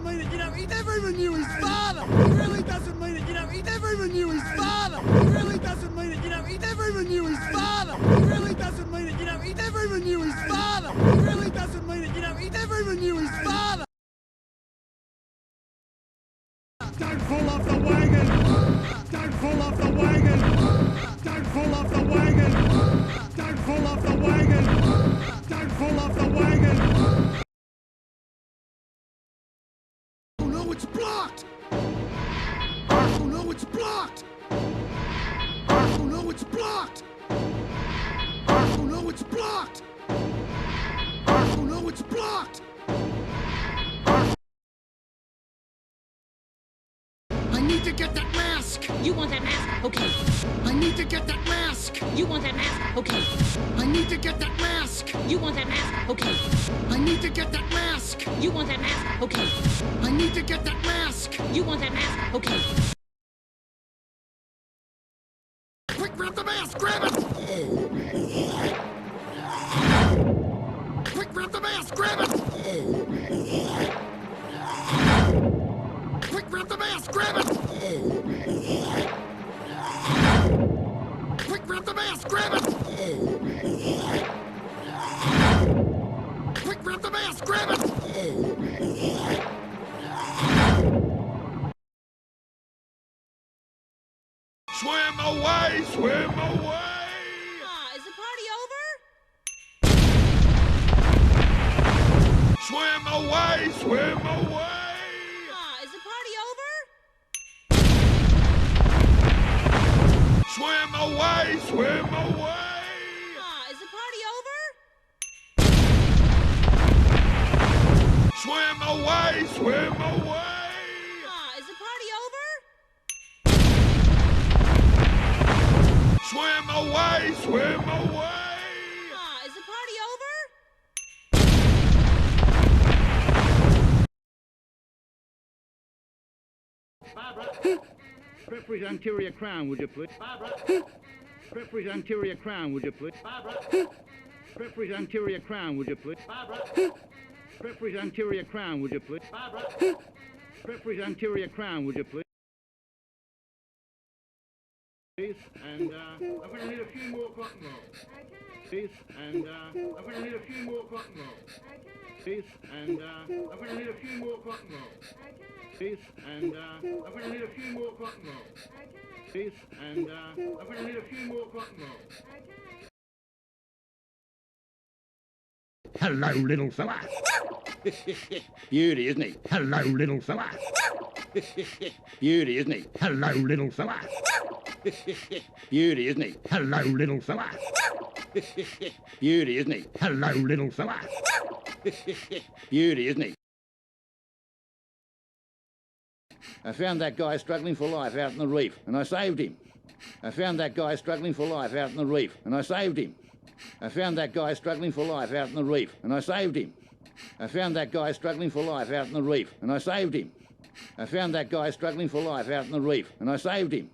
mean it, you know, he never even knew his father. He really doesn't mean it, you know, he never even knew his father. He really doesn't mean it, you know, he never even knew his father. He really doesn't mean it, you know, he never even knew his father. He really doesn't mean it, you know, he never even knew his father. Don't fall off the wagon! Don't fall off the wagon! Don't fall off the wagon! Don't fall off the wagon! Don't fall off the wagon! Oh no, it's blocked! Oh no, it's blocked! Oh no, it's blocked! Oh no, it's blocked! Oh no, it's blocked! I need to get that mask! You want that mask? Okay. I need to get that mask! You want that mask? Okay. I need to get that mask! You want that mask? Okay. I need to get that mask! You want that mask? Okay. I need to get that mask! You want that mask? Okay. Quick, grab the mask! Grab it! Quick, grab the mask! Grab it! Quick, grab the mask! Grab it! Quick, grab the mask! Grab it! Quick, grab the mask! Grab it! Swim away! Swim away! Is the party over? Swim away! Swim away! Is the party over? Swim away! Swim away! Is the party over? Swim away! Swim away! Is the party over? Swim away! Swim away! Is the party over? Barbara, strip for his anterior crown, would you please? Barbara, strip for his anterior crown, would you please? Barbara, strip for his anterior crown, would you please? Barbara, strip for his anterior crown, would you please? Barbara, strip for his anterior crown, would you please? And I'm going to need a few more cotton rolls. Please, and I'm going to need a few more cotton rolls. Please, and I'm going to need a few more cotton rolls. Please, and I'm going to need a few more cotton rolls. Please, and I'm going to need a few more cotton rolls. Hello, little fella. Beauty, isn't he? Hello, little fella. Beauty, isn't he? Hello, little fella. Beauty, isn't he? Hello, little fella. Beauty, isn't he? Hello, little fella. Beauty, isn't he? I found that guy struggling for life out in the reef, and I saved him. I found that guy struggling for life out in the reef, and I saved him. I found that guy struggling for life out in the reef, and I saved him. I found that guy struggling for life out in the reef, and I saved him. I found that guy struggling for life out in the reef, and I saved him.